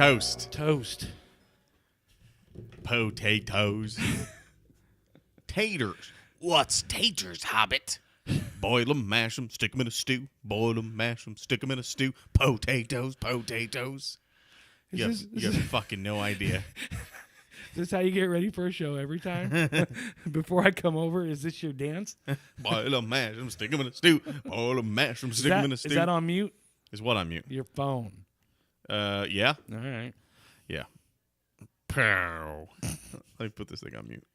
Toast. Toast. Potatoes. Taters. What's taters, Hobbit? Boil 'em, mash 'em, stick 'em in a stew. Boil 'em, mash 'em, stick 'em in a stew. Potatoes. You have fucking no idea. Is this how you get ready for a show every time? Before I come over, is this your dance? Boil 'em, mash 'em, stick 'em in a stew. Boil 'em, mash 'em, stick 'em in a stew. Is that on mute? Is what on mute? Your phone. Yeah. All right. Yeah. Pow. Let me put this thing on mute.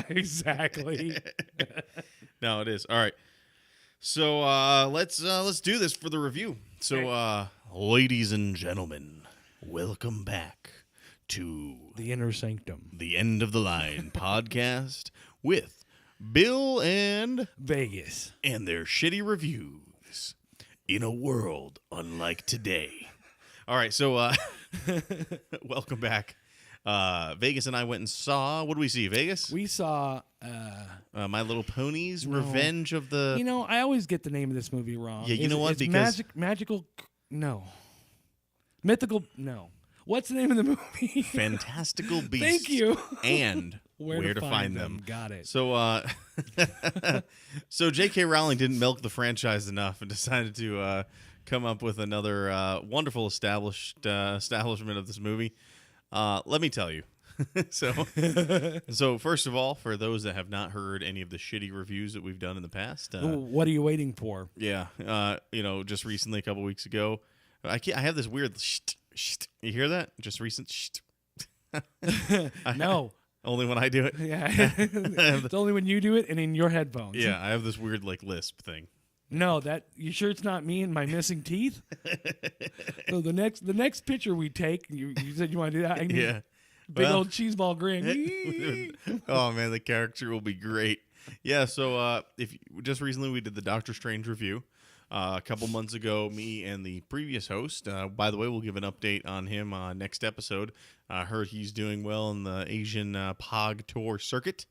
Exactly. No, it is. All right. So let's do this for the review. So ladies and gentlemen, welcome back to The Inner Sanctum. the End of the Line podcast with Bill and Vegas. their shitty reviews in a world unlike today. All right, so welcome back. Vegas and I went and saw, what did we see, Vegas? We saw... My Little Ponies, Revenge of the... You know, I always get the name of this movie wrong. Yeah, you know what? It's Because... magical... No. Mythical... No. What's the name of the movie? Fantastical Beasts. Thank you. And Where to Find Them. Got it. So, so J.K. Rowling didn't milk the franchise enough and decided to come up with another wonderful establishment of this movie. Let me tell you. So first of all, for those that have not heard any of the shitty reviews that we've done in the past, What are you waiting for? yeah, just recently, a couple weeks ago, I have this weird. You hear that? Just recent. No. Only when I do it. Yeah. It's only when you do it and in your headphones. Yeah, I have this weird lisp thing. No, you sure it's not me and my missing teeth? So the next picture we take, you said you want to do that? Yeah. Big Well, old cheeseball grin. oh man, the character will be great. Yeah, so just recently we did the Doctor Strange review. A couple months ago, me and the previous host, by the way, we'll give an update on him next episode. I heard he's doing well in the Asian POG tour circuit.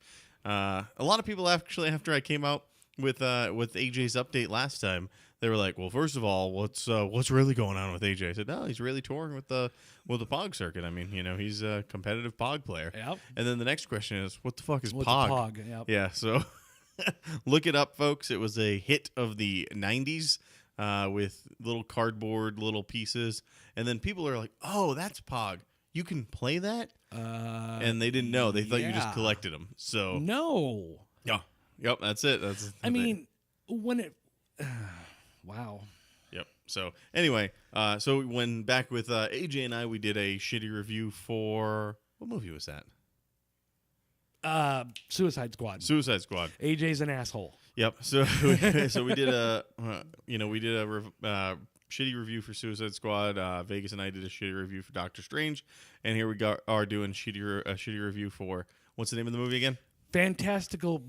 A lot of people actually, after I came out with AJ's update last time, they were like, "Well, first of all, what's really going on with AJ?" I said, "No, he's really touring with the POG circuit. I mean, he's a competitive POG player." Yep. And then the next question is, "What the fuck is What's POG?" a POG? Yep. Yeah, so look it up, folks. It was a hit of the 90s with little cardboard little pieces. And then people are like, "Oh, that's POG. You can play that?" And they didn't know. They thought you just yeah. collected them. So No. yeah. Yep, that's it. I mean, when it... wow. Yep. So anyway, so when back with AJ and I, we did a shitty review for... What movie was that? Suicide Squad. Suicide Squad. AJ's an asshole. Yep. So we did a shitty review for Suicide Squad. Vegas and I did a shitty review for Doctor Strange, and here we are doing a shitty review for, what's the name of the movie again? Fantastical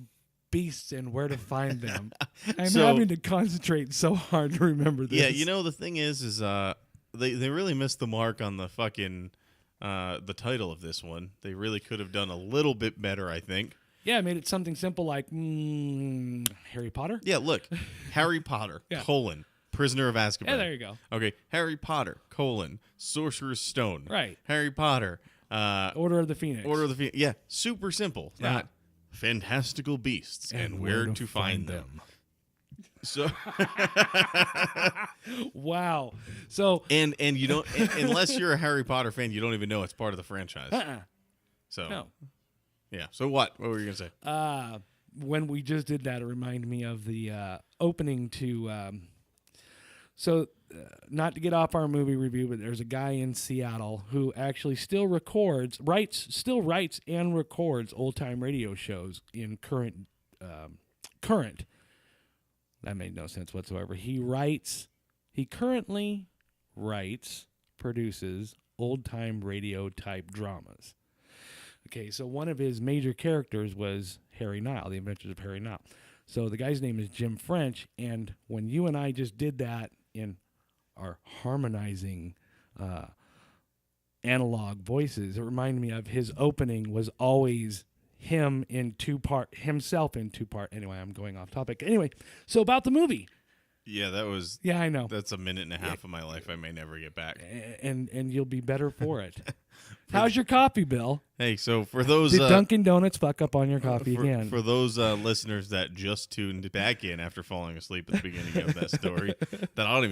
Beasts and Where to Find Them. I'm So- having to concentrate so hard to remember this. Yeah, the thing is they really missed the mark on the fucking the title of this one. They really could have done a little bit better, I think. Yeah, I made it something simple like Harry Potter. Yeah, look, Harry Potter, Yeah. Prisoner of Azkaban. Yeah, there you go. Okay, Harry Potter, Sorcerer's Stone. Right. Harry Potter, Order of the Phoenix. Yeah, super simple. Yeah. Not Fantastical Beasts and Where to Find Them. So Wow. So and you don't unless you're a Harry Potter fan, you don't even know it's part of the franchise. So no. yeah. So what were you gonna say? When we just did that, it reminded me of the opening to. Not to get off our movie review, but there's a guy in Seattle who actually still writes and records old time radio shows in current. That made no sense whatsoever. He currently writes, produces old time radio type dramas. Okay, so one of his major characters was Harry Nile, The Adventures of Harry Nile. So the guy's name is Jim French, and when you and I just did that in our harmonizing analog voices, it reminded me of his opening was always himself in two part. Anyway, I'm going off topic. Anyway, so about the movie. Yeah, Yeah, I know. that's a minute and a half of my life I may never get back. And you'll be better for it. How's your coffee, Bill? Hey, so for those Did Dunkin' Donuts fuck up on your coffee for, again? for those listeners that just tuned back in after falling asleep at the beginning of that story, that I don't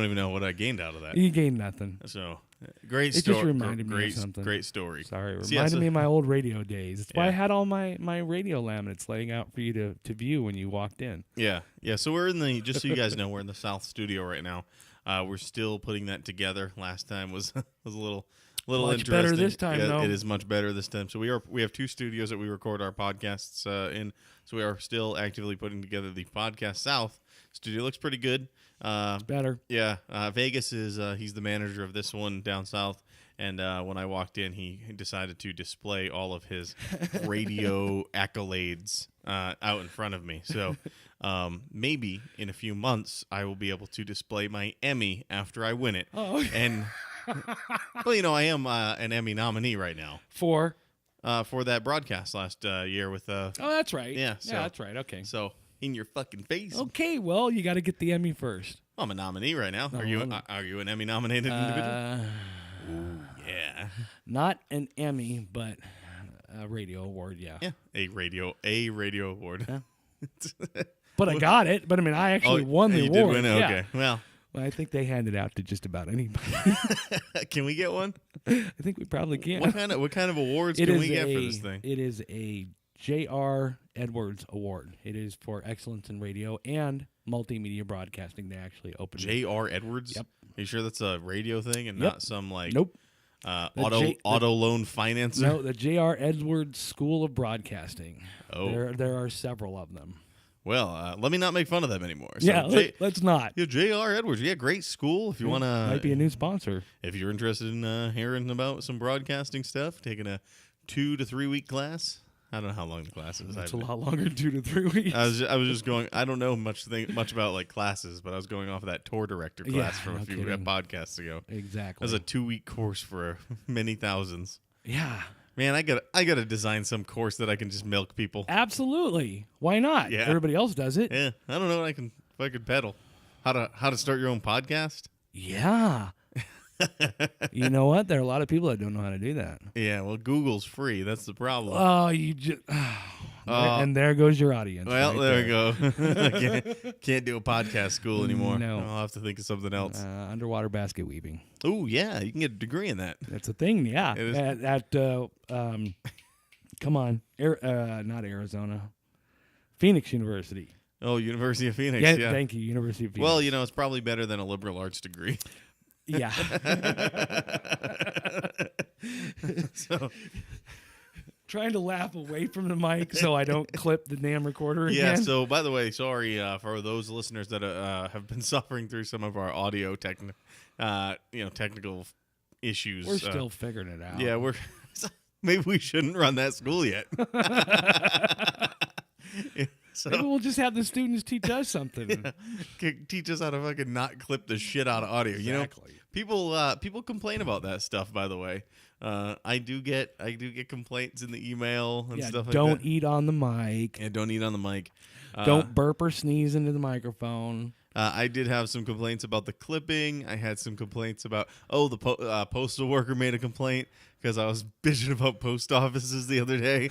even know what I gained out of that. You gained nothing. So great It story. just reminded me of great, something. Great story. Sorry, it So, reminded yeah, so- me of my old radio days. That's why I Yeah. had all my radio laminates laying out for you to view when you walked in. Yeah. So we're in the, just so you guys know, we're in the South Studio right now. We're still putting that together. Last time was a little Much interesting. better this time, Yeah, though. it is much better this time. So we have 2 studios that we record our podcasts in. So we are still actively putting together the Podcast South studio. Looks pretty good. Better. Yeah, Vegas is he's the manager of this one down south, and when I walked in, he decided to display all of his radio accolades out in front of me. So maybe in a few months, I will be able to display my Emmy after I win it. Oh, And well, I am an Emmy nominee right now for that broadcast last year with oh, that's right. Yeah, so- that's right. Okay. so in your fucking face. Okay. Well, you got to get the Emmy first. I'm a nominee right now. Oh, Are you well. are you an Emmy nominated individual? Yeah. Not an Emmy, but a radio award. Yeah. Yeah, a radio award. Yeah. But I got it. But I mean, I actually won the you award. did win? Yeah. Okay. Well, Well, I think they hand it out to just about anybody. can we get one? I think we probably can. What kind of awards It can is we get for this thing? It is a J.R. Edwards Award. It is for excellence in radio and multimedia broadcasting. They actually opened it. J.R. Edwards? Yep. Are you sure that's a radio thing and Yep. not some like Nope. auto loan financer? No, the J.R. Edwards School of Broadcasting. Oh. There are several of them. Well, let me not make fun of them anymore. So Yeah, let's not. Yeah, J.R. Edwards. Yeah, great school. If you want Might be a to, new sponsor. if you're interested in hearing about some broadcasting stuff, taking a 2 to 3 week class. I don't know how long the class is. It's a lot longer than 2 to 3 weeks. I was just going. I don't know much about like classes, but I was going off of that tour director class Yeah, from a no few kidding. podcasts ago. That Exactly. was a 2-week course for many thousands. Yeah, Man, I gotta design some course that I can just milk people. absolutely. Why not? Yeah. Everybody else does it. Yeah, I don't know. If I could peddle how to start your own podcast. Yeah. You know what? There are a lot of people that don't know how to do that. Yeah, well, Google's free. That's the problem. Oh, you just. And there goes your audience. Well, right there we go. can't do a podcast school anymore. No. I'll have to think of something else. Underwater basket weaving. Oh yeah, you can get a degree in that. That's a thing. Yeah. It is. Come on, not Arizona, Phoenix University. Oh, University of Phoenix. Yeah, Yeah. thank you, University of Phoenix. Well, it's probably better than a liberal arts degree. yeah. So, Trying to laugh away from the mic so I don't clip the damn recorder yeah. again. So, by the way, sorry for those listeners that have been suffering through some of our audio technical issues. We're still figuring it out. Yeah, we're. Maybe we shouldn't run that school yet. So, Maybe we'll just have the students teach us something. teach us how to fucking not clip the shit out of audio. Exactly. People complain about that stuff. By the way, I do get complaints in the email and Yeah, stuff like don't that. eat on the mic. And don't eat on the mic. Don't burp or sneeze into the microphone. I did have some complaints about the clipping. I had some complaints about the postal worker made a complaint because I was bitching about post offices the other day.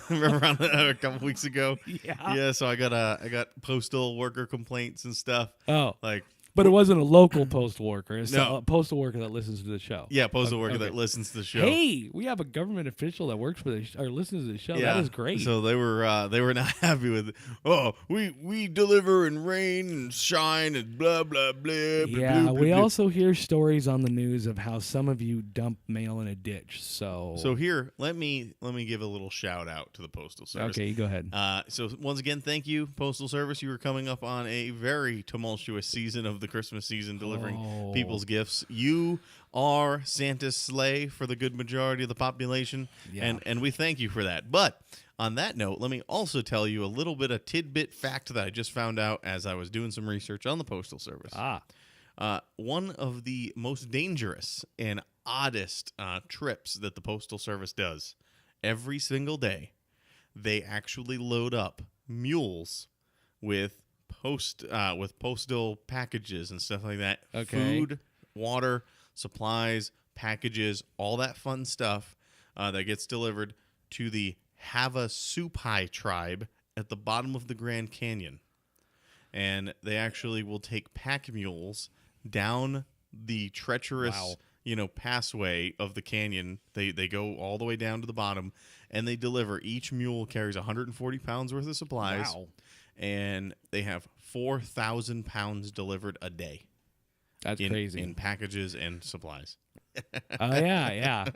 Remember around a couple weeks ago? Yeah. Yeah. So I got postal worker complaints and stuff. Oh, Like, but it wasn't a local postal worker. It's No. a postal worker that listens to the show. yeah, postal worker Okay. that listens to the show. Hey, we have a government official that works for the or listens to the show. That is great. So they were not happy with it. Oh, we deliver in rain and shine and blah blah blah. blah, yeah, blah, we blah. also hear stories on the news of how some of you dump mail in a ditch. So here, let me give a little shout out to the postal service. okay, you go ahead. So once again, thank you, Postal Service. You are coming up on a very tumultuous season of the Christmas season, delivering Oh. people's gifts. You are Santa's sleigh for the good majority of the population, Yeah. and we thank you for that. But on that note, let me also tell you a little bit of tidbit fact that I just found out as I was doing some research on the Postal Service. One of the most dangerous and oddest trips that the Postal Service does every single day, they actually load up mules with postal packages and stuff like that. Okay. Food, water, supplies, packages, all that fun stuff that gets delivered to the Havasupai tribe at the bottom of the Grand Canyon. And they actually will take pack mules down the treacherous, Wow. passway of the canyon. They go all the way down to the bottom, and they deliver. Each mule carries 140 pounds worth of supplies, Wow. and they have 4,000 pounds delivered a day That's crazy. in packages and supplies. Oh yeah.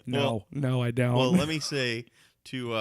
No, I don't. Well, let me say to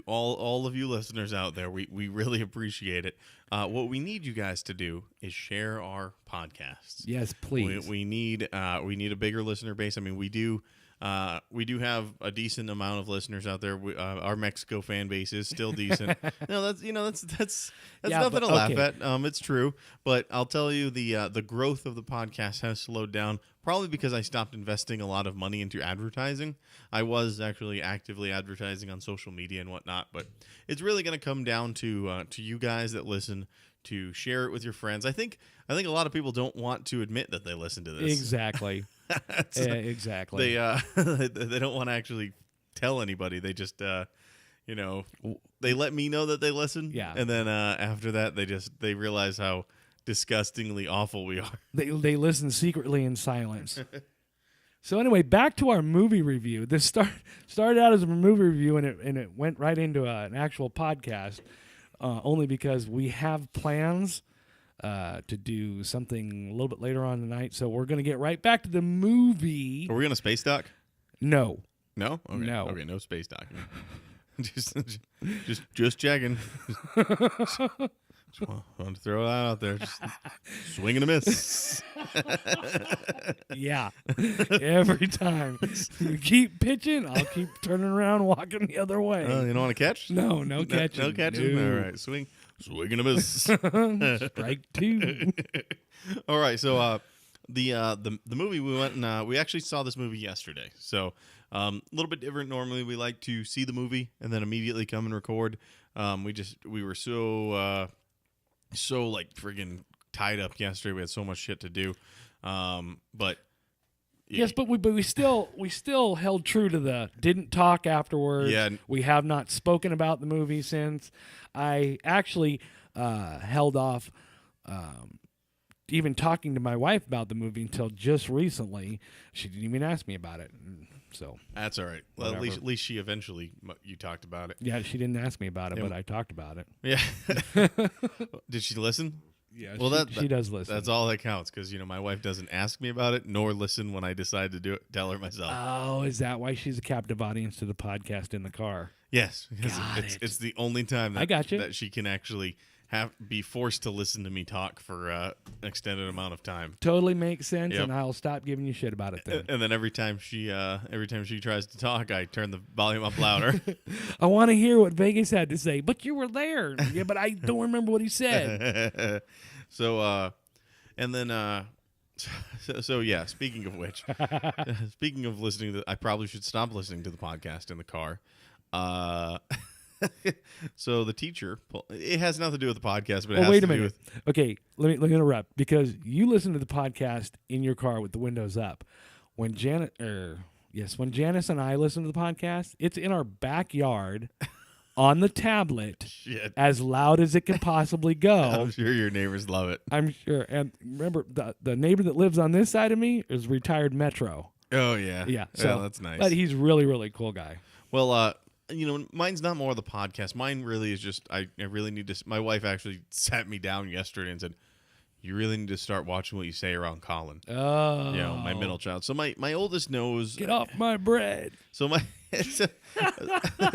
all of you listeners out there, we really appreciate it. What we need you guys to do is share our podcasts. Yes, please. We need a bigger listener base. I mean, we do have a decent amount of listeners out there. Our Mexico fan base is still decent. No, that's Yeah, nothing but- to laugh okay. at. It's true, but I'll tell you the growth of the podcast has slowed down. Probably because I stopped investing a lot of money into advertising. I was actually actively advertising on social media and whatnot, but it's really going to come down to you guys that listen, to share it with your friends. I think a lot of people don't want to admit that they listen to this. Exactly. Exactly. They don't want to actually tell anybody. They just they let me know that they listen. Yeah. And then after that they realize how disgustingly awful we are. They listen secretly in silence. So anyway, back to our movie review. This started out as a movie review, and it went right into an actual podcast. Only because we have plans to do something a little bit later on tonight. So we're going to get right back to the movie. Are we on a space dock? No. No? Okay. No. Okay, no space dock. just checking. Just want to throw that out there. Just swing and a miss. Yeah. Every time. You keep pitching, I'll keep turning around, walking the other way. You don't want to catch? No catching. No catching? No. All right. Swing and a miss. Strike two. All right. So the movie we went and we actually saw this movie yesterday. So a little bit different. Normally we like to see the movie and then immediately come and record. We were so like friggin' tied up yesterday. We had so much shit to do. But Yes, but we still held true to the didn't talk afterwards. Yeah. We have not spoken about the movie since. I actually held off even talking to my wife about the movie until just recently. She didn't even ask me about it. So that's all right. Well, at Whatever. least she eventually you talked about it. yeah, she didn't ask me about it, Yeah. but I talked about it. Yeah. Did she listen? Yeah, Well, she does listen. That's all that counts because my wife doesn't ask me about it nor listen when I decide to do it. Tell her myself. Oh, is that why she's a captive audience to the podcast in the car? Yes, because Got it. it's the only time that I got you. that she can actually be forced to listen to me talk for an extended amount of time. Totally makes sense, Yep. and I'll stop giving you shit about it then. And then every time she tries to talk, I turn the volume up louder. I want to hear what Vegas had to say, but you were there. Yeah, but I don't remember what he said. So yeah. Speaking of which, speaking of listening, I probably should stop listening to the podcast in the car. So the teacher, it has nothing to do with the podcast, but it Well, has wait to a do minute. with. Okay, let me interrupt because you listen to the podcast in your car with the windows up. When Janice and I listen to the podcast, it's in our backyard on the tablet, Shit. as loud as it can possibly go. I'm sure your neighbors love it. I'm sure. And remember, the neighbor that lives on this side of me is retired Metro. Oh yeah, Yeah, so that's nice. But he's really, really cool guy. Well, mine's not more the podcast. Mine really is just I really need to. My wife actually sat me down yesterday and said, "You really need to start watching what you say around Colin." Oh, My middle child. So my oldest knows. Get off my bread. So my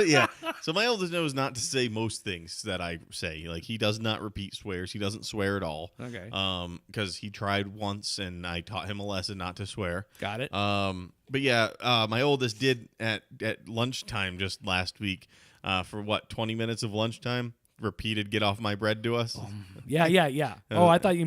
yeah. So my oldest knows not to say most things that I say. Like he does not repeat swears. He doesn't swear at all. Okay. Because he tried once and I taught him a lesson not to swear. Got it. But yeah, my oldest did at lunchtime just last week, for 20 minutes of lunchtime, repeated "Get off my bread" to us. Yeah. Oh, I thought you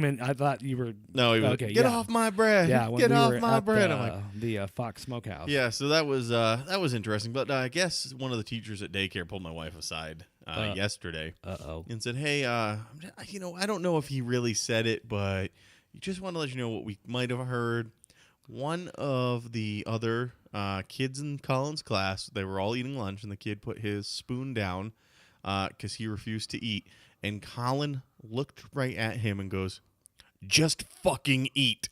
were. No, he was, Okay, "Get yeah. off my bread." Yeah, when get we off were my at bread. I'm like, the Fox Smokehouse. yeah. So that was interesting. But I guess one of the teachers at daycare pulled my wife aside yesterday Uh-oh. and said, "Hey, I don't know if he really said it, but just want to let you know what we might have heard. One of the other kids in Colin's class, they were all eating lunch, and the kid put his spoon down because he refused to eat. And Colin looked right at him and goes, 'Just fucking eat.'"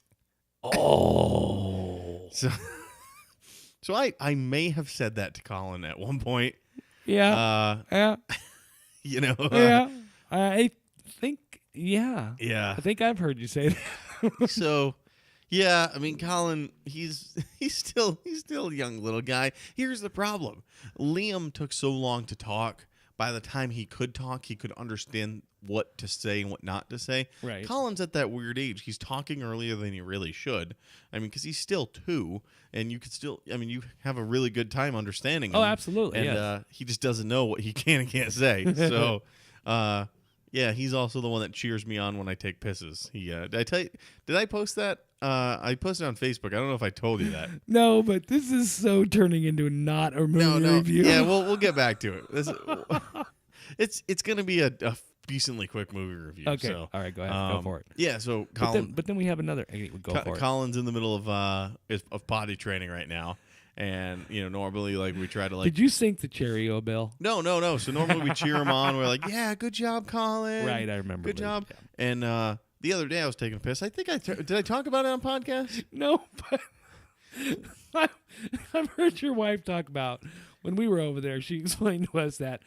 Oh. So I may have said that to Colin at one point. Yeah. Yeah. Yeah. I think. Yeah. Yeah. I think I've heard you say that. So, yeah, I mean, Colin, he's still a young little guy. Here's the problem: Liam took so long to talk. By the time he could talk, he could understand what to say and what not to say. Right. Colin's at that weird age. He's talking earlier than he really should. I mean, because he's still 2, and you could still, I mean, you have a really good time understanding him. Oh, absolutely. And yes. he just doesn't know what he can and can't say. So, yeah, he's also the one that cheers me on when I take pisses. Did I post that? I posted on Facebook. I don't know if I told you that. No, but this is so turning into not a movie review. Yeah, we'll get back to it. It's going to be a decently quick movie review. Okay. So, All right, go ahead. Go for it. Yeah, so Colin, But then we have another. Go for it. Colin's in the middle of potty training right now. And, normally, we try to, Did you sink the Cheerio bill? No. So normally we cheer him on. We're like, yeah, good job, Colin. Right, I remember. Good job. Yeah. And the other day I was taking a piss. I think did I talk about it on podcast? No, but I've heard your wife talk about when we were over there. She explained to us that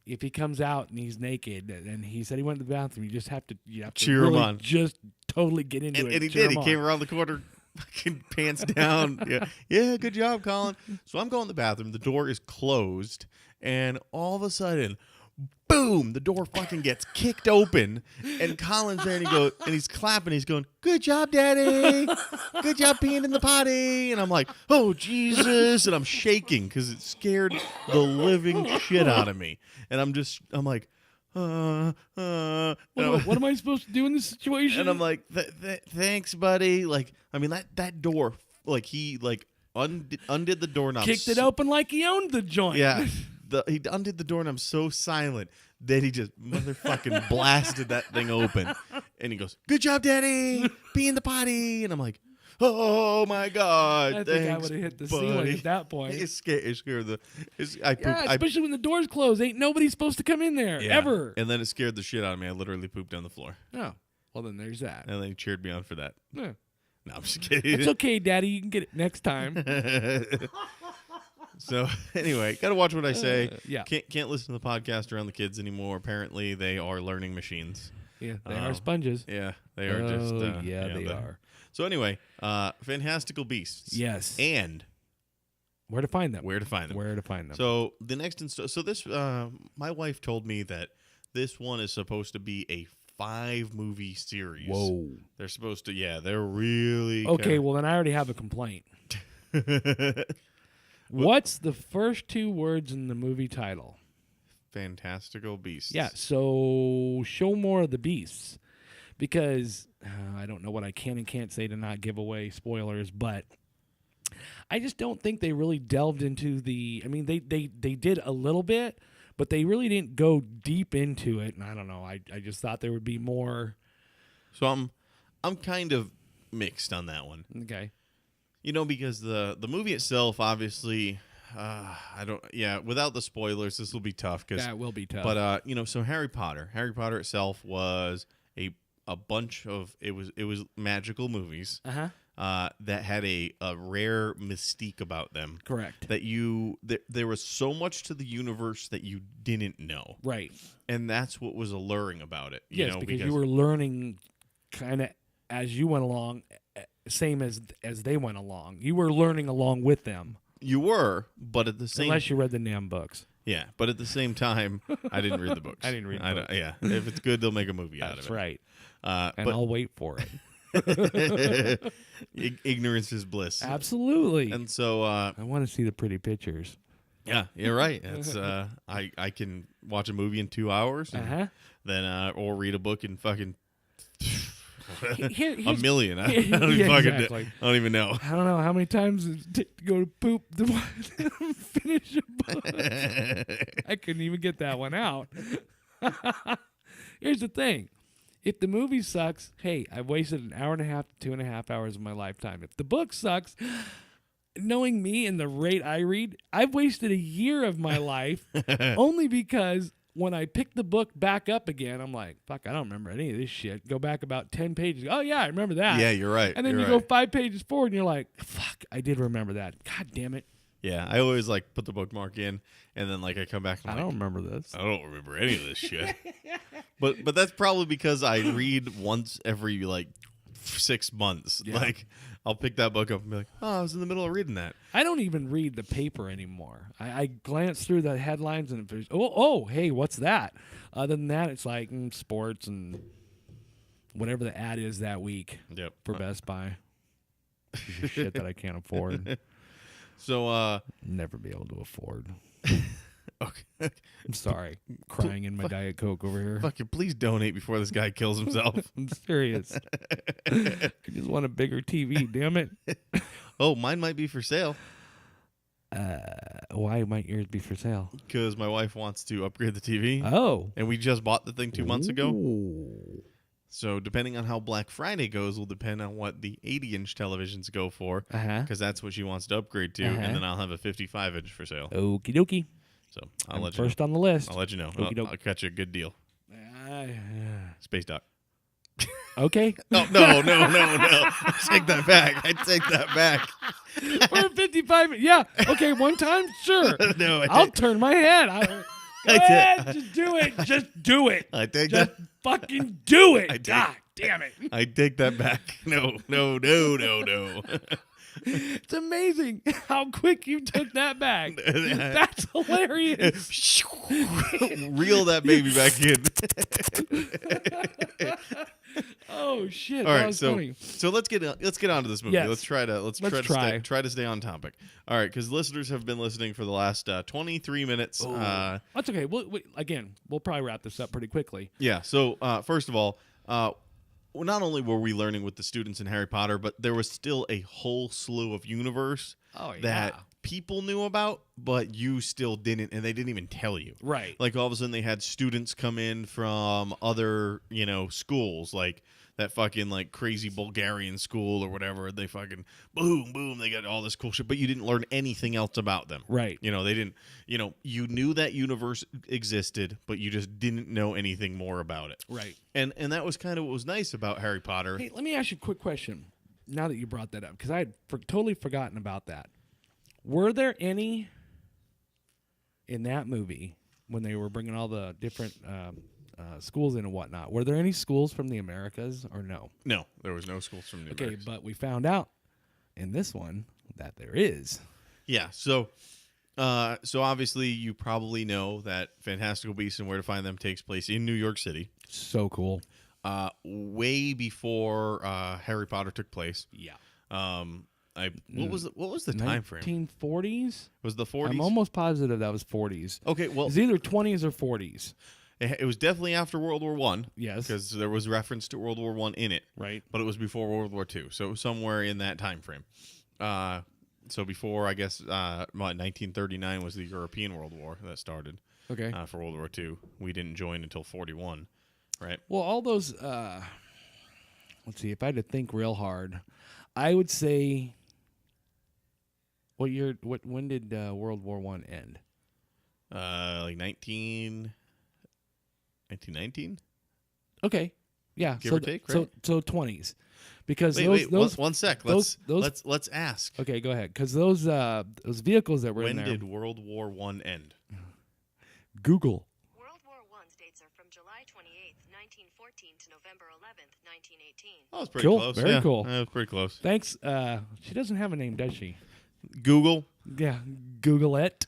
if he comes out and he's naked and he said he went to the bathroom, you have to cheer really him on. Just totally get into it. And he cheer did. him He on. came around the corner, fucking pants down. Yeah, good job, Colin. So I'm going to the bathroom. The door is closed, and all of a sudden, boom! The door fucking gets kicked open, and Colin's there, and he's clapping. He's going, "Good job, Daddy! Good job peeing in the potty!" And I'm like, "Oh Jesus!" And I'm shaking because it scared the living shit out of me. And I'm like, What am I supposed to do in this situation? and I'm like, thanks, buddy. That door, he undid the doorknob, kicked it open like he owned the joint. Yeah, he undid the doorknob so silent that he just motherfucking blasted that thing open, and he goes, "Good job, Daddy, pee in the potty," and I'm like, "Oh my God!" I think I thanks, would have hit the buddy. ceiling at that point. It scared Yeah, especially when the door's closed. Ain't nobody supposed to come in there ever. And then it scared the shit out of me. I literally pooped on the floor, Oh, well then there's that. and then he cheered me on for that. Yeah. No, I'm just kidding. It's okay, Daddy. You can get it next time. So anyway, gotta watch what I say. Yeah. Can't listen to the podcast around the kids anymore. Apparently, they are learning machines. Yeah, they are sponges. Yeah, they are just. They are. So anyway, Fantastical Beasts. Yes. And Where to find them? where to find them. Where to find them? So the next so this my wife told me that this one is supposed to be a 5-movie series. Whoa. They're supposed to. Yeah, they're really Okay, well then I already have a complaint. What's the first 2 words in the movie title? Fantastical Beasts. Yeah, so show more of the beasts. Because I don't know what I can and can't say to not give away spoilers, but I just don't think they really delved into the. I mean, they did a little bit, but they really didn't go deep into it. And I don't know. I just thought there would be more. So I'm kind of mixed on that one. Okay. Because the movie itself, obviously, without the spoilers, this will be tough. That will be tough. But so Harry Potter itself was a bunch of it was magical movies that had a rare mystique about them. Correct. That there was so much to the universe that you didn't know. Right. And that's what was alluring about it. Yes, because you were learning kind of as you went along, same as they went along. You were learning along with them. You were, but at the same unless you read the damn books. Yeah, but at the same time, I didn't read the books. I didn't read the books. Yeah, if it's good, they'll make a movie out of it. That's right. But I'll wait for it. Ignorance is bliss. Absolutely. And so I want to see the pretty pictures. Yeah, you're right. It's I can watch a movie in 2 hours, and then or read a book in fucking a Here's- million. I Yeah, don't even exactly. I don't even know. I don't know how many times it took to go to poop to finish a book. I couldn't even get that one out. Here's the thing. If the movie sucks, hey, I've wasted an hour and a half to 2.5 hours of my lifetime. If the book sucks, knowing me and the rate I read, I've wasted a year of my life only because when I pick the book back up again, I'm like, fuck, I don't remember any of this shit. Go back about 10 pages. Oh, yeah, I remember that. Yeah, you're right. And then you're you right. go 5 pages forward and you're like, fuck, I did remember that. God damn it. Yeah, I always like put the bookmark in, and then like I come back. And I I'm like, don't remember this. I don't remember any of this shit. But that's probably because I read once every like 6 months. Yeah. Like I'll pick that book up and be like, oh, I was in the middle of reading that. I don't even read the paper anymore. I glance through the headlines and if there's, oh, hey, what's that? Other than that, it's like sports and whatever the ad is that week Yep. for Best Buy. Piece of shit that I can't afford. So Never be able to afford. okay. I'm sorry. Crying in my Diet Coke over here. Fucking please donate before this guy kills himself. I'm serious. I just want a bigger TV, damn it. Oh, mine might be for sale Why might yours be for sale? because my wife wants to upgrade the TV, Oh. and we just bought the thing 2 months ago. Ooh. So depending on how Black Friday goes will depend on what the 80-inch televisions go for, Uh-huh. because that's what she wants to upgrade to, Uh-huh. and then I'll have a 55-inch for sale. Okie dokie. So I'll I'm let you know. first on the list. I'll let you know. Okey doke. I'll catch you a good deal. Space Dock. Okay. No. I take that back. I take that back. For 55. Yeah. Okay. One time. Sure. No, I'll turn my head. Go ahead. Just do it. Just do it. I take Just that. fucking do it. I take- God damn it. I take that back. No. It's amazing how quick you took that back. That's hilarious. Reel that baby back in. Oh shit. All that right, was so funny. let's get on to this movie. Yes. Let's try to try. to stay on topic. All right, because listeners have been listening for the last 23 minutes. That's okay. We'll probably wrap this up pretty quickly. Yeah. So first of all, not only were we learning with the students in Harry Potter, but there was still a whole slew of universe Oh yeah. that people knew about, but you still didn't, and they didn't even tell you. Right. Like all of a sudden, they had students come in from other, schools, like that fucking like crazy Bulgarian school or whatever. They fucking boom, they got all this cool shit, but you didn't learn anything else about them. Right. They didn't. You knew that universe existed, but you just didn't know anything more about it. Right. And that was kind of what was nice about Harry Potter. Hey, let me ask you a quick question. Now that you brought that up, because I had totally forgotten about that. Were there any in that movie when they were bringing all the different schools in and whatnot? Were there any schools from the Americas or no? No, there was no schools from New Okay, York. but we found out in this one that there is. Yeah, so obviously you probably know that Fantastical Beasts and Where to Find Them takes place in New York City, So cool. way before Harry Potter took place. Yeah. What was the time frame? 1940s? Was the 40s? I'm almost positive that was 40s. Okay, well, It's either 20s or 40s. it was definitely after World War One. Yes. Because there was reference to World War One in it, Right. but it was before World War Two, so it was somewhere in that time frame. So before, I guess, 1939 was the European World War that started. Okay. For World War II. We didn't join until 41, right? Well, all those. Let's see. If I had to think real hard, I would say. What year? When did World War I end? Like 1919? Okay. Yeah. Give or take, right? So 20s, because Wait, those. one sec. those- Let's ask. Okay, go ahead. Because those vehicles that were When in there. did World War One end? Google. World War I's dates are from July 28th, 1914 to November 11th, 1918. Oh, it's pretty Cool, close. very Yeah, cool. That was pretty close. Thanks. She doesn't have a name, does she? Google. Yeah, Google it.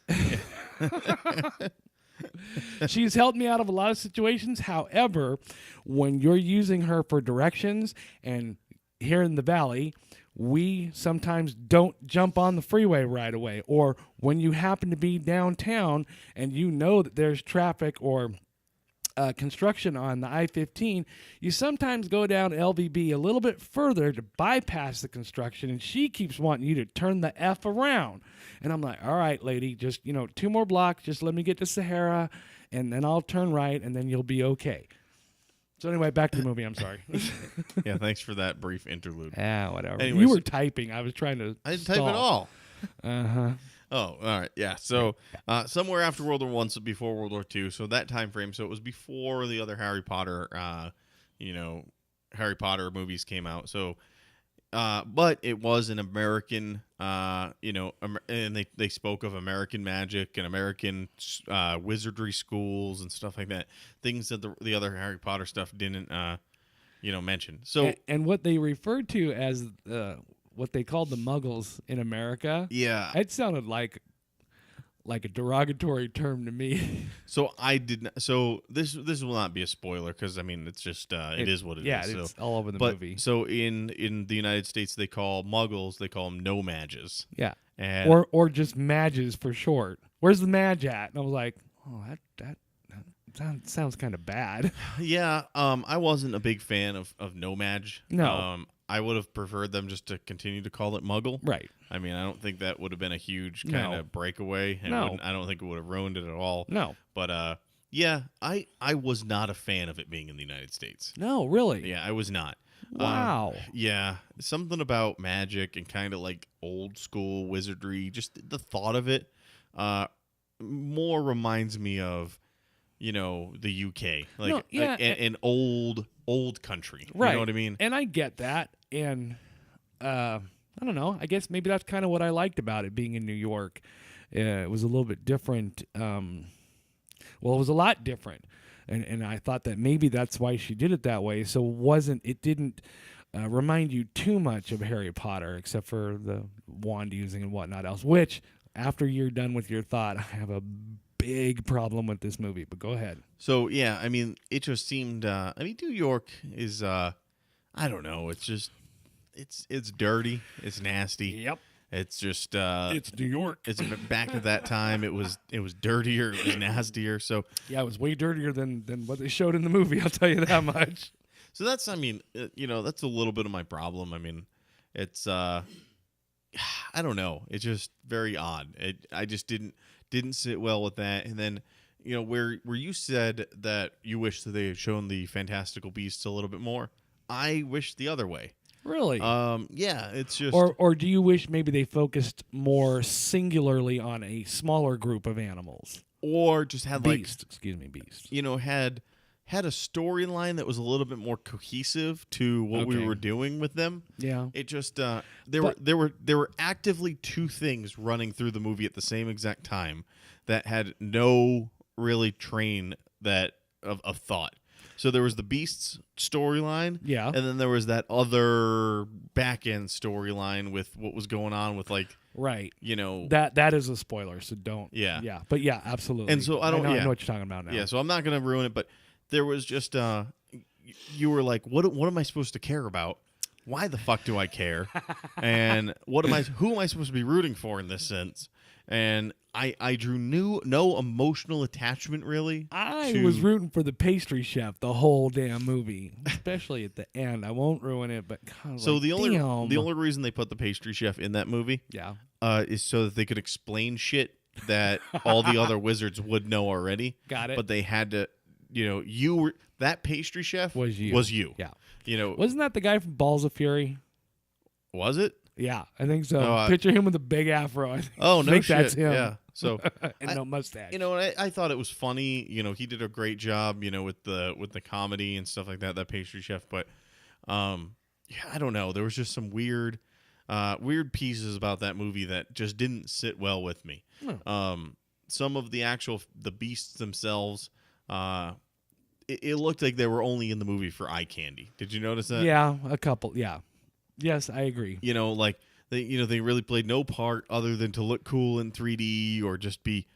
She's helped me out of a lot of situations. However, when you're using her for directions, and here in the valley, we sometimes don't jump on the freeway right away. Or when you happen to be downtown and you know that there's traffic or construction on the I-15, you sometimes go down LVB a little bit further to bypass the construction, and she keeps wanting you to turn the F around. And I'm like, all right, lady, just, 2 more blocks, just let me get to Sahara, and then I'll turn right, and then you'll be okay. So anyway, back to the movie. I'm sorry. Yeah, thanks for that brief interlude. Whatever. Anyways. You were typing. I was trying to I didn't type at all. Uh-huh. Oh, all right. Yeah. So somewhere after World War I, so before World War II, so that time frame, so it was before the other Harry Potter, Harry Potter movies came out. So, but it was an American, and they spoke of American magic and American wizardry schools and stuff like that. Things that the other Harry Potter stuff didn't, mention. So, and what they referred to as what they called the Muggles in America. yeah. It sounded like a derogatory term to me. So I did not. So this will not be a spoiler because I mean it's just it is what it is. Yeah, So, it's all over the but movie. so in the United States they call Muggles, they call them no mages. Yeah, And or just Madges for short. Where's the Madge at? And I was like, oh, that sounds kind of bad. yeah, I wasn't a big fan of no mage. No. I would have preferred them just to continue to call it Muggle. Right. I mean, I don't think that would have been a huge kind No. of breakaway. And No. I don't think it would have ruined it at all. No. But yeah, I was not a fan of it being in the United States. No, really. Yeah, I was not. Wow. Yeah, something about magic and kind of like old school wizardry. Just the thought of it, more reminds me of, the UK, like, No, yeah, an old country. Right. You know what I mean? And I get that. And I don't know. I guess maybe that's kind of what I liked about it being in New York. It was a little bit different. Well, it was a lot different. And I thought that maybe that's why she did it that way. So it didn't remind you too much of Harry Potter, except for the wand using and whatnot else, which after you're done with your thought, I have a big problem with this movie, but go ahead. So yeah, I mean, it just seemed. New York is. I don't know. It's just. It's dirty. It's nasty. Yep. It's just. It's New York. It's back at that time. It was dirtier. It was nastier. So. Yeah, it was way dirtier than what they showed in the movie. I'll tell you that much. So that's. I mean, that's a little bit of my problem. I mean, it's. I don't know. It's just very odd. I just didn't sit well with that. And then, where you said that you wish that they had shown the Fantastical Beasts a little bit more, I wish the other way. Really? Yeah, it's just Or do you wish maybe they focused more singularly on a smaller group of animals? or just had Beast. had a storyline that was a little bit more cohesive to what we Okay. were doing with them. Yeah. It just there were actively two things running through the movie at the same exact time that had no really train that of thought. So there was the Beasts storyline, Yeah. and then there was that other back end storyline with what was going on with Right. you know That is a spoiler, so don't. Yeah. Yeah. But yeah, absolutely. And so I don't- know, I yeah. know what you're talking about now. yeah. So I'm not gonna ruin it, but there was just you were like, what am I supposed to care about? Why the fuck do I care? And who am I supposed to be rooting for in this sense? And I drew no emotional attachment really. I to- was rooting for the pastry chef the whole damn movie, especially at the end. I won't ruin it, but God, So the only damn. reason they put the pastry chef in that movie Yeah. is so that they could explain shit that all the other wizards would know already. Got it. But they had to, that pastry chef Was you. Was you. Yeah. Wasn't that the guy from Balls of Fury? Was it? Yeah, I think so. Oh, Picture him with a big afro. I think, Oh no think shit! that's him. Yeah. So and no mustache. I thought it was funny. He did a great job. With the comedy and stuff like that. That pastry chef, but yeah, I don't know. There was just some weird pieces about that movie that just didn't sit well with me. Some of the beasts themselves, it looked like they were only in the movie for eye candy. Did you notice that? Yeah, a couple. Yeah. Yes, I agree. They really played no part other than to look cool in 3D or just be,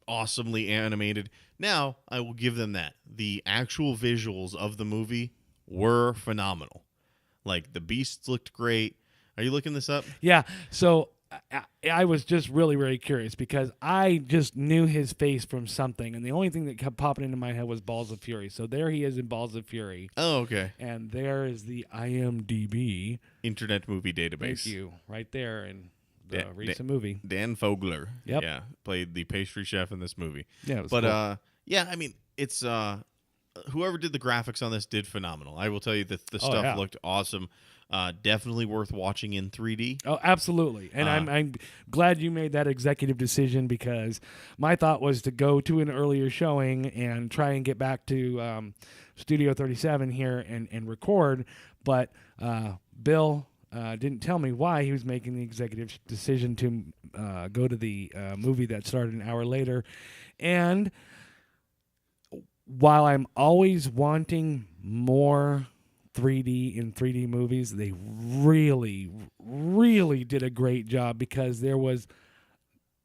awesomely animated. Now, I will give them that. The actual visuals of the movie were phenomenal. Like the beasts looked great. Are you looking this up? Yeah. So I was just really, really curious because I just knew his face from something, and the only thing that kept popping into my head was Balls of Fury. So there he is in Balls of Fury, Oh, okay. and there is the IMDb. Internet Movie Database. Thank you, right there in the Da- recent movie. Dan Fogler. Yep. Yeah, played the pastry chef in this movie. Yeah, it was But cool. yeah, I mean, it's whoever did the graphics on this did phenomenal. I will tell you that the stuff yeah. looked awesome. Definitely worth watching in 3D. Oh, absolutely. And I'm glad you made that executive decision because my thought was to go to an earlier showing and try and get back to Studio 37 here and record. But Bill didn't tell me why he was making the executive decision to go to the movie that started an hour later. And while I'm always wanting more 3D in 3D movies, they really, really did a great job because there was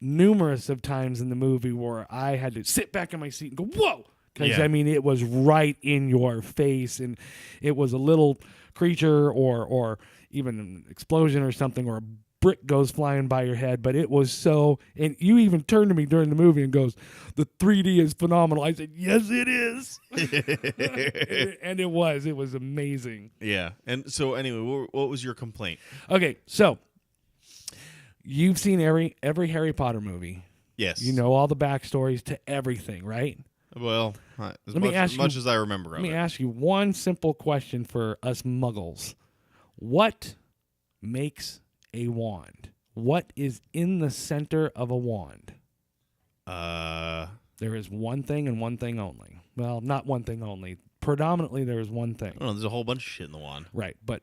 numerous of times in the movie where I had to sit back in my seat and go, whoa! Because, Yeah. I mean, it was right in your face, and it was a little creature or even an explosion or something, or a brick goes flying by your head, but it was so, and you even turned to me during the movie and goes, the 3D is phenomenal. I said, yes, it is. And it was amazing. Yeah. And so anyway, what was your complaint? Okay, so you've seen every Harry Potter movie. Yes. You know all the backstories to everything, right? Well, as Let me ask much you- as I remember Let of me it. ask you one simple question for us muggles. What makes a wand? What is in the center of a wand? There is one thing and one thing only. Well, not one thing only. Predominantly, there is one thing. I don't know, there's a whole bunch of shit in the wand. Right, but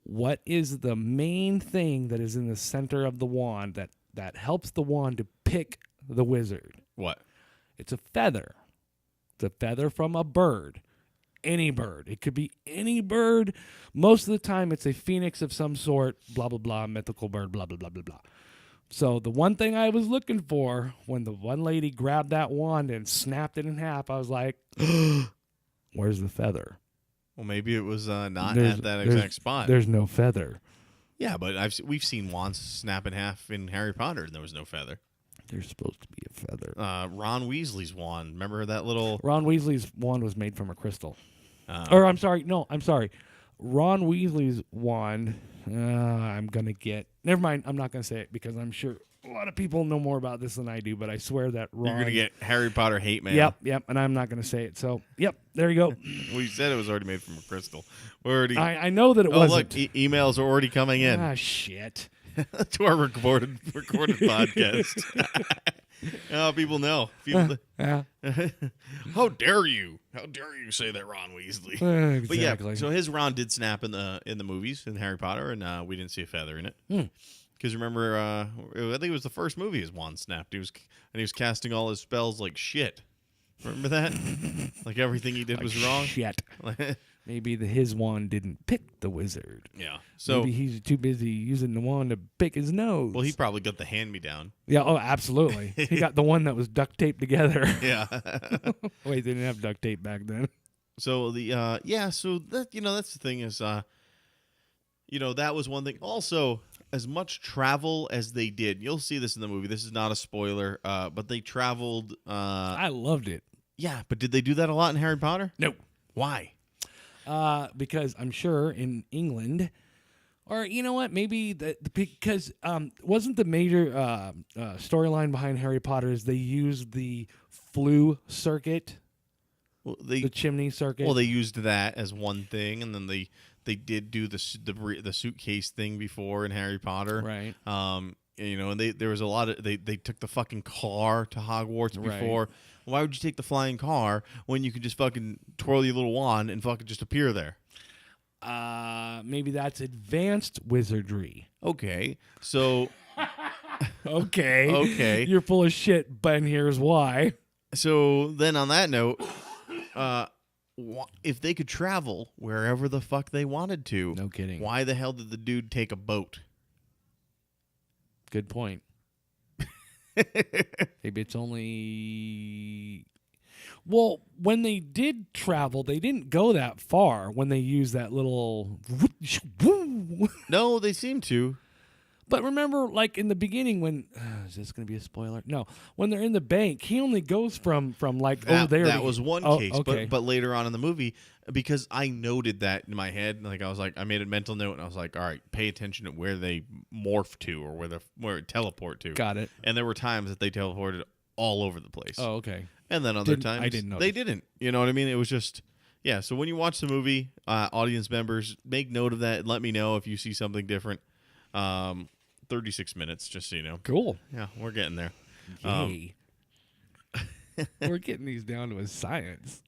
what is the main thing that is in the center of the wand that helps the wand to pick the wizard? What? It's a feather. It's a feather from a bird. Any bird. It could be any bird. Most of the time, it's a phoenix of some sort, blah, blah, blah, mythical bird, blah, blah, blah, blah, blah. So the one thing I was looking for when the one lady grabbed that wand and snapped it in half, I was like, where's the feather? Well, maybe it was not There's- at that there's- exact spot. There's no feather. Yeah, but we've seen wands snap in half in Harry Potter, and there was no feather. There's supposed to be a feather. Ron Weasley's wand. Remember that little? Ron Weasley's wand was made from a crystal. Uh, Or I'm sorry. Ron Weasley's wand, never mind. I'm not going to say it because I'm sure a lot of people know more about this than I do, but I swear that Ron. You're gonna get Harry Potter hate mail. Yep, and I'm not going to say it. So, yep, there you go. We said it was already made from a crystal. We're already. I know that it oh, wasn't. look, emails are already coming in Ah, shit. to our recorded podcast. Oh, people know. People, Yeah, how dare you? How dare you say that Ron Weasley? exactly. But yeah, so his Ron did snap in the movies in Harry Potter, and we didn't see a feather in it. Because remember, I think it was the first movie his wand snapped. He was casting all his spells like shit. Remember that? Like everything he did was wrong. Shit. Maybe his wand didn't pick the wizard. Yeah. So Maybe he's too busy using the wand to pick his nose. well, he probably got the hand me down. Yeah, oh, absolutely. He got the one that was duct taped together. Yeah. Wait, they didn't have duct tape back then. So the so that that's the thing is that was one thing. Also, as much travel as they did, you'll see this in the movie. This is not a spoiler, but they traveled. I loved it. Yeah, but did they do that a lot in Harry Potter? No. Why? Because I'm sure in England, or you know what, maybe because wasn't the major storyline behind Harry Potter is they used the flue circuit, Well, the chimney circuit. they used that as one thing, and then they did do the suitcase thing before in Harry Potter, Right. And there was a lot of they took the fucking car to Hogwarts Right. before. Why would you take the flying car when you could just fucking twirl your little wand and fucking just appear there? Maybe that's advanced wizardry. Okay, so Okay. Okay. You're full of shit, Ben. Here's why. so then on that note, if they could travel wherever the fuck they wanted to, No kidding. why the hell did the dude take a boat? Good point. Maybe it's only. Well, when they did travel, they didn't go that far when they used that little. No, they seem to. But remember, like in the beginning, when is this going to be a spoiler? No, when they're in the bank, he only goes from like over there. That to- was one Oh, case, okay. but later on in the movie, because I noted that in my head, like I was like, I made a mental note, and I was like, all right, pay attention to where they morph to or where it teleport to. Got it. And there were times that they teleported all over the place. Oh, okay. And then other I times didn't they notice. didn't. You know what I mean? It was just yeah. So when you watch the movie, audience members, make note of that and let me know if you see something different. 36 minutes, just so you know. Cool. Yeah, we're getting there. Yay. We're getting these down to a science.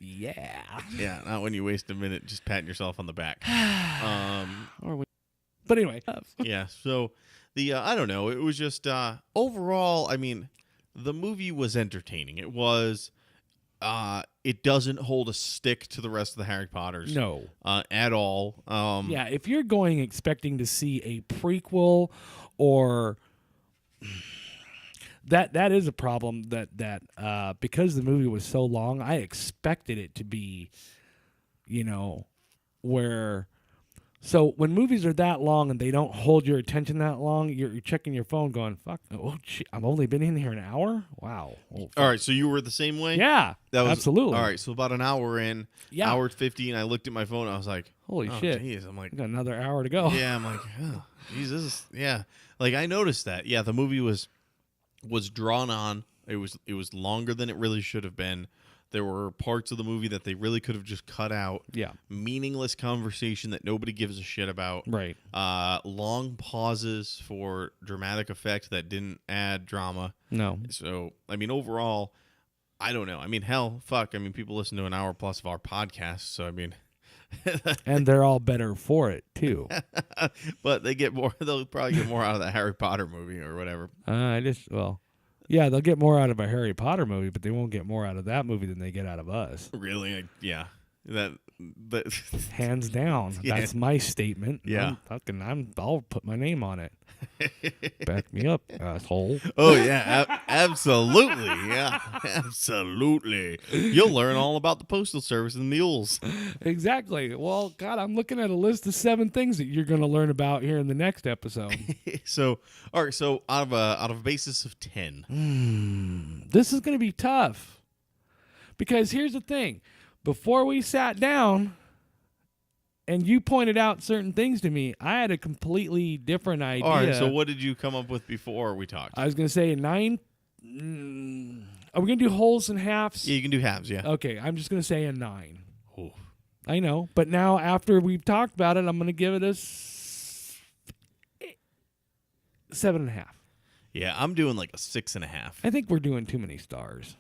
Yeah. Yeah, not when you waste a minute just patting yourself on the back. Or we, but anyway. Yeah, so the I don't know. It was just overall. I mean, the movie was entertaining. It was. It doesn't hold a stick to the rest of the Harry Potters. No. At all. Yeah, if you're going expecting to see a prequel or that is a problem that because the movie was so long, I expected it to be, where. So when movies are that long and they don't hold your attention that long, you're checking your phone, going, "Fuck! Oh, shit, I've only been in here an hour. Wow." Oh, all right, so you were the same way. yeah, That was, absolutely. All right, so about an hour in, Yeah. hour 50, and I looked at my phone. I was like, Holy oh, shit! Geez. I'm like, We got another hour to go. yeah. I'm like, oh, Jesus. Yeah. Like I noticed that. Yeah, the movie was drawn on. It was longer than it really should have been. There were parts of the movie that they really could have just cut out. Yeah. Meaningless conversation that nobody gives a shit about. Right. Long pauses for dramatic effect that didn't add drama. No. So, I mean, overall, I don't know. I mean, hell, fuck. I mean, people listen to an hour plus of our podcast. So, I mean, And they're all better for it too. but they get more. They'll probably get more out of the Harry Potter movie or whatever. Yeah, they'll get more out of a Harry Potter movie, but they won't get more out of that movie than they get out of us. Really? Yeah. That. Hands down. Yeah. That's my statement. Yeah. I'll put my name on it. Back me up, asshole. Oh yeah, absolutely. Yeah, absolutely. You'll learn all about the postal service and mules. Exactly. Well, God, I'm looking at a list of 7 things that you're going to learn about here in the next episode. So, all right. So out of a basis of 10, This is going to be tough. Because here's the thing. Before we sat down and you pointed out certain things to me, I had a completely different idea. all right. So what did you come up with before we talked? I was going to say a 9. Are we going to do wholes and halves? Yeah, you can do halves. Yeah. Okay, I'm just going to say a 9. Oh. I know. But now after we've talked about it, I'm going to give it a 7.5. Yeah, I'm doing like a 6.5. I think we're doing too many stars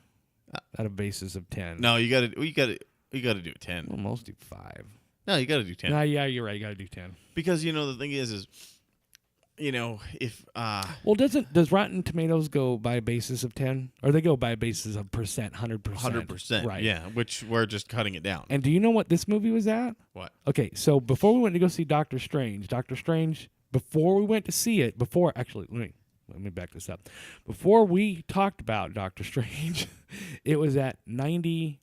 at a basis of 10. No, you got to do 10. We'll most do 5. No, you got to do 10 No, yeah, you're right. You got to do 10. because the thing is if Well, does Rotten Tomatoes go by a basis of 10? Or they go by a basis of percent, 100%? 100%, Right. yeah, which we're just cutting it down. And do you know what this movie was at? What? Okay, so before we went to go see Doctor Strange, before we went to see it, let me back this up. Before we talked about Doctor Strange, it was at 91%.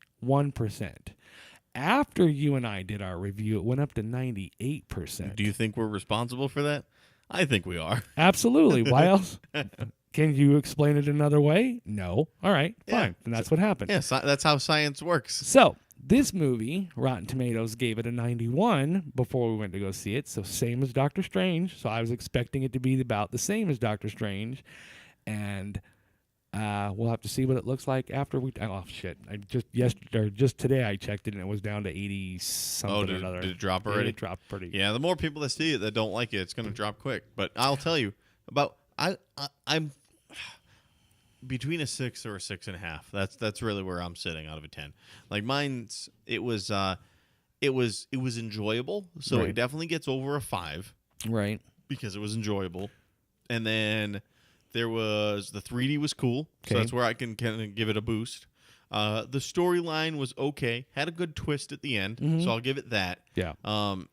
After you and I did our review, it went up to 98%. Do you think we're responsible for that? I think we are. Absolutely. Why else? Can you explain it another way? No. All right, Yeah. fine. And that's what happened. Yeah, that's how science works. So this movie, Rotten Tomatoes gave it a 91 before we went to go see it. So same as Doctor Strange. So I was expecting it to be about the same as Doctor Strange. And we'll have to see what it looks like after we. Oh shit! Just today I checked it and it was down to 80 something or another. Did it drop Yeah, already? it dropped pretty. Yeah, the more people that see it that don't like it, it's going to drop quick. But I'll tell you I'm between a 6 or a 6.5. That's really where I'm sitting out of a 10. Like mine's, it was enjoyable. So Right. it definitely gets over a 5 Right. because it was enjoyable. And then there was the 3D was cool, so Okay. that's where I can kind of give it a boost. The storyline was okay, had a good twist at the end, so I'll give it that. Yeah.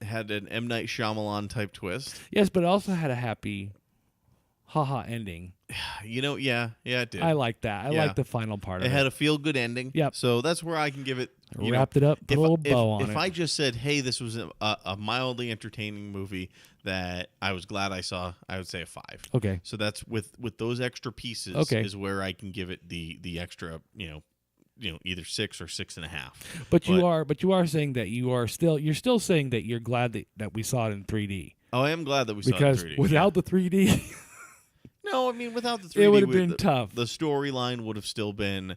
Had an M. Night Shyamalan type twist. Yes, but it also had a happy, haha ending. Yeah, it did. I like that. I Yeah. like the final part It of had it. a feel good ending. Yep. So that's where I can give it. Wrapped it up, put a little bow on if it. I just said, "Hey, this was a mildly entertaining movie that I was glad I saw," I would say a 5. Okay. So that's with those extra pieces Okay. is where I can give it the extra, either 6 or 6.5. But you are saying that you're still saying that you're glad that we saw it in 3D. Oh, I am glad that we saw it Because in 3D. without the 3D, No, I mean without the 3D, it would have been tough. The storyline would have still been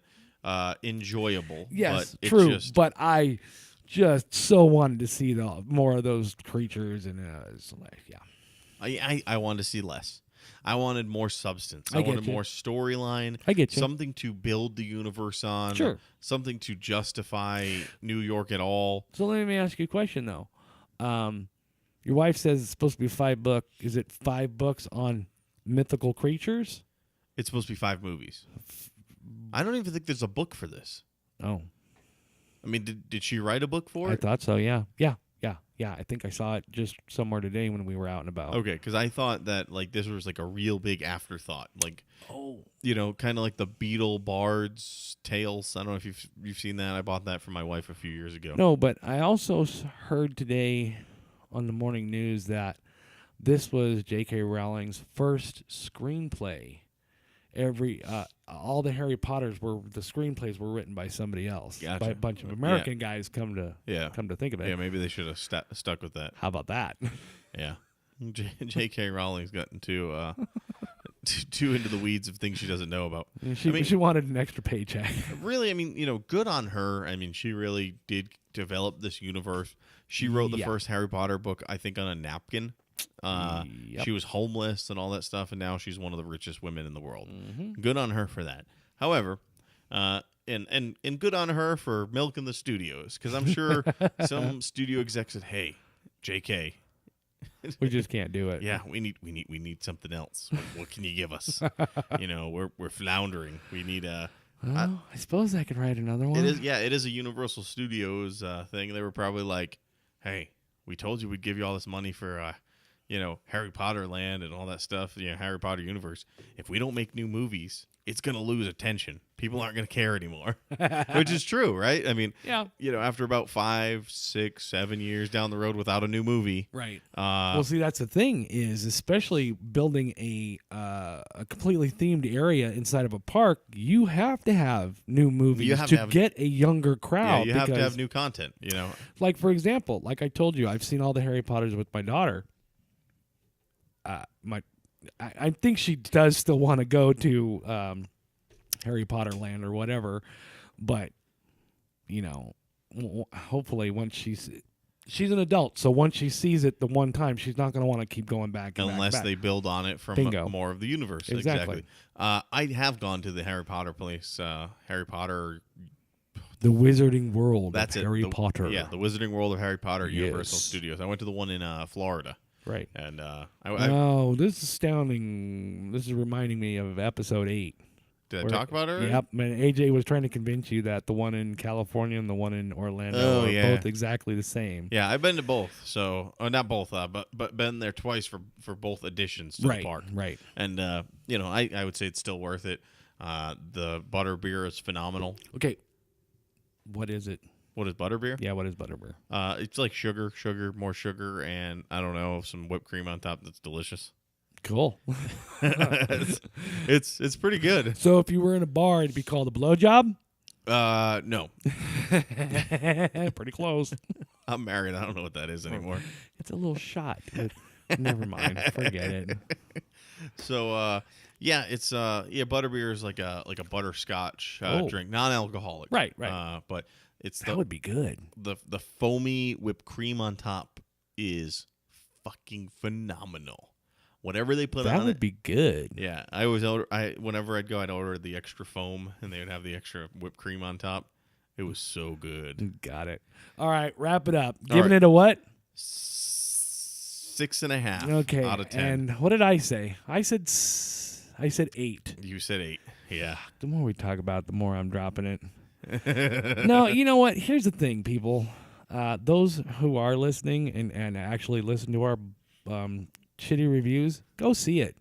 enjoyable. Yes, but true. It just, But I just so wanted to see more of those creatures, and it's like, yeah, I wanted to see less. I wanted more substance. I I get wanted you. more storyline. I get you. Something to build the universe on. Sure. Something to justify New York at all. So let me ask you a question though. Your wife says it's supposed to be 5 books. Is it 5 books on mythical creatures? It's supposed to be 5 movies. I don't even think there's a book for this. Oh, I mean, did she write a book for I it? thought so. Yeah. I think I saw it just somewhere today when we were out and about. Okay, because I thought that like this was like a real big afterthought, like Oh. kind of like the Beetle Bard's Tales. I don't know if you've seen that. I bought that for my wife a few years ago. No, but I also heard today on the morning news that this was J.K. Rowling's first screenplay. All the Harry Potters the screenplays were written by somebody else, Gotcha. by a bunch of American guys. Come to think of it, Yeah, maybe they should have stuck with that. how about that? Yeah, J.K. Rowling's gotten too into the weeds of things she doesn't know about. She wanted an extra paycheck. Really, I mean, good on her. I mean, she really did develop this universe. She wrote the Yeah. first Harry Potter book, I think, on a napkin. Yep. She was homeless and all that stuff, and now she's one of the richest women in the world. Mm-hmm. Good on her for that. However, and good on her for milking the studios, because I'm sure some studio exec said, "Hey, J.K., We just can't do it. yeah, we need something else. What can you give us? We're floundering. We need a." Well, I suppose I could write another one. It is a Universal Studios thing. They were probably like, "Hey, we told you we'd give you all this money for Harry Potter Land and all that stuff, Harry Potter universe. If we don't make new movies, it's going to lose attention. People aren't going to care anymore." Which is true, right? I mean, Yeah. after about 5, 6, 7 years down the road without a new movie, Right. uh, Well, see, that's the thing is, especially building a completely themed area inside of a park, you have to have new movies have to to have- get a younger crowd. you have to because, have new content, like, for example, like I told you, I've seen all the Harry Potters with my daughter. I think she does still want to go to Harry Potter Land or whatever, but hopefully once she's an adult, so once she sees it the one time, she's not going to want to keep going back. And unless back. they build on it from Bingo. more of the universe. Exactly. I have gone to the Harry Potter place, Harry Potter. The Wizarding World That's of it. Harry the, Potter. Yeah, the Wizarding World of Harry Potter, Universal Yes. Studios. I went to the one in Florida, Right. and Oh, this is astounding. This is reminding me of episode 8. did I talk about it? already? Yep. Man, AJ was trying to convince you that the one in California and the one in Orlando Oh, are yeah. both exactly the same. Yeah, I've been to both. So, not both, but been there twice for both additions to Right. the park. Right. And I would say it's still worth it. The butterbeer is phenomenal. Okay. What is it? What is butterbeer? Yeah, what is butterbeer? It's like sugar, more sugar, and I don't know, some whipped cream on top. That's delicious. Cool. it's pretty good. So if you were in a bar, it'd be called a blowjob? No, Pretty close. I'm married. I don't know what that is anymore. It's a little shot. Never mind. Forget it. So, it's butterbeer is like a butterscotch Oh. drink, non-alcoholic. Right, right. But it's That would be good. the foamy whipped cream on top is fucking phenomenal. Whatever they put That on would it. be good. Yeah, whenever I'd go, I'd order the extra foam, and they would have the extra whipped cream on top. It was so good. Got it. All right, wrap it up. All Giving right. it a what? 6.5 Okay. out of 10. And what did I say? I said 8. You said 8. Yeah. The more we talk about it, the more I'm dropping it. No, you know what? Here's the thing, people. Those who are listening and actually listen to our shitty reviews, go see it.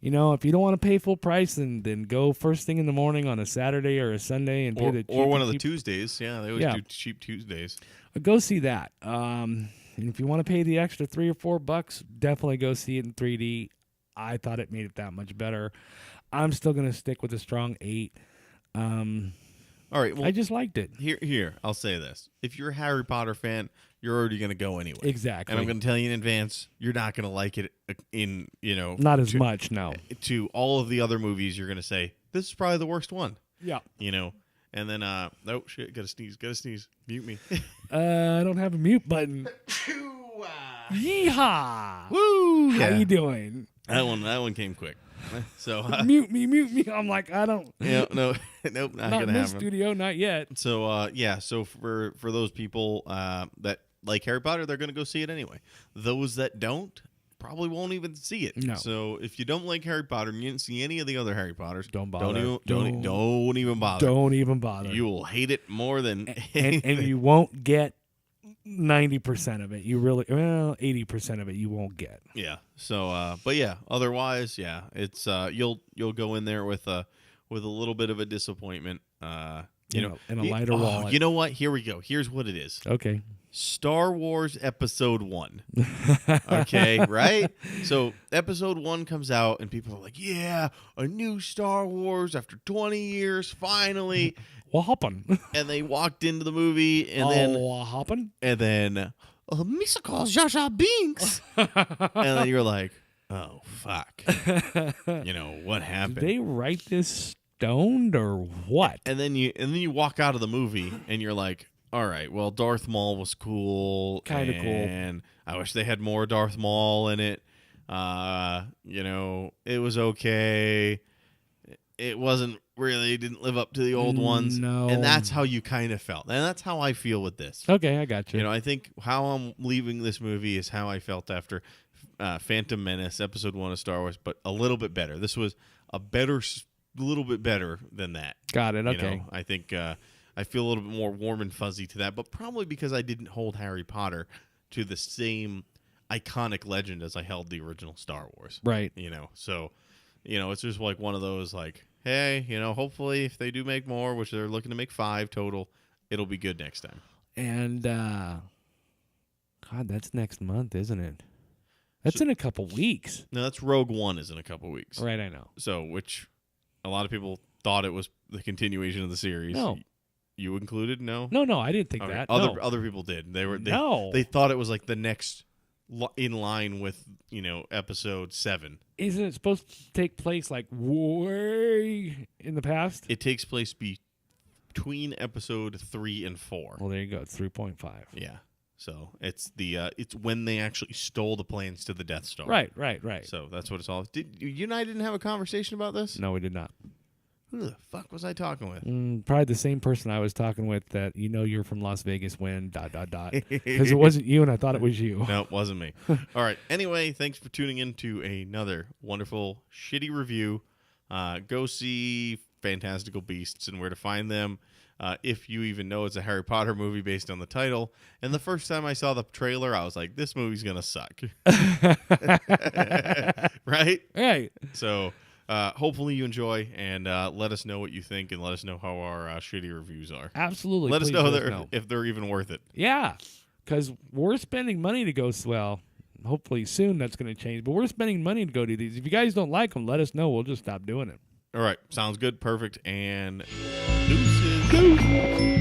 You know, if you don't want to pay full price, then go first thing in the morning on a Saturday or a Sunday and pay the Or one of the cheap- Tuesdays. Yeah, they always Yeah. do cheap Tuesdays. Go see that. And if you want to pay the extra $3 or $4, definitely go see it in 3D. I thought it made it that much better. I'm still gonna stick with a strong 8. All right. Well, I just liked it. here, I'll say this: if you're a Harry Potter fan, you're already going to go anyway. Exactly. And I'm going to tell you in advance, you're not going to like it. Not as much, no. To all of the other movies, you're going to say this is probably the worst one. Yeah. And then oh shit, gotta sneeze, mute me. I don't have a mute button. Yeehaw! Woo! How you doing? That one came quick. So Mute me. I'm like, I don't. nope, not Not gonna in this happen. studio, not yet. So so for those people that like Harry Potter, they're gonna go see it anyway. Those that don't probably won't even see it. No. So if you don't like Harry Potter and you didn't see any of the other Harry Potters, Don't bother. Don't even bother. Don't even bother. You will hate it more than and you won't get 90% of it. You really 80% of it you won't get. Yeah. So but yeah, otherwise, yeah, it's you'll go in there with a little bit of a disappointment. And a lighter wallet. You know what? Here we go. Here's what it is. Okay. Star Wars Episode 1. Okay, right? So Episode 1 comes out and people are like, yeah, a new Star Wars after 20 years, finally. What happened? And they walked into the movie and what happened? Misa calls Jar Jar Binks. And then you're like, oh, fuck. What happened? Did they write this stoned or what? And then you walk out of the movie and you're like, all right, well, Darth Maul was cool. Kinda cool. And I wish they had more Darth Maul in it. It was okay. It wasn't really, didn't live up to the old ones. No. And that's how you kind of felt. And that's how I feel with this. Okay, I got you. I think how I'm leaving this movie is how I felt after Phantom Menace, Episode 1 of Star Wars, but a little bit better. This was a little bit better than that. Got it. Okay. I think I feel a little bit more warm and fuzzy to that, but probably because I didn't hold Harry Potter to the same iconic legend as I held the original Star Wars. Right. So, it's just like one of those like, hey, hopefully if they do make more, which they're looking to make 5 total, it'll be good next time. And God, that's next month, isn't it? That's in a couple weeks. No, that's Rogue One is in a couple weeks. Right, I know. So, which a lot of people thought it was the continuation of the series. No. You included? No? No, I didn't think Okay. that. Other people did. They thought it was like the next in line with, Episode 7. Isn't it supposed to take place like way in the past? It takes place between Episode 3 and 4. Well, there you go. It's 3.5. Yeah. So it's it's when they actually stole the plans to the Death Star. Right. So that's what it's all. Did you and I didn't have a conversation about this? No, we did not. Who the fuck was I talking with? Probably the same person I was talking with that you're from Las Vegas when ... Because it wasn't you and I thought it was you. No, it wasn't me. All right. Anyway, thanks for tuning in to another wonderful shitty review. Go see Fantastical Beasts and where to find them. If you even know it's a Harry Potter movie based on the title. And the first time I saw the trailer, I was like, this movie's going to suck. Right? Right. So hopefully you enjoy and let us know what you think and let us know how our shitty reviews are. Absolutely. Let us Please know if they're even worth it. Yeah. Because we're spending money to go, well, hopefully soon that's going to change. But we're spending money to go to these. If you guys don't like them, let us know. We'll just stop doing it. All right. Sounds good. Perfect. And deuces.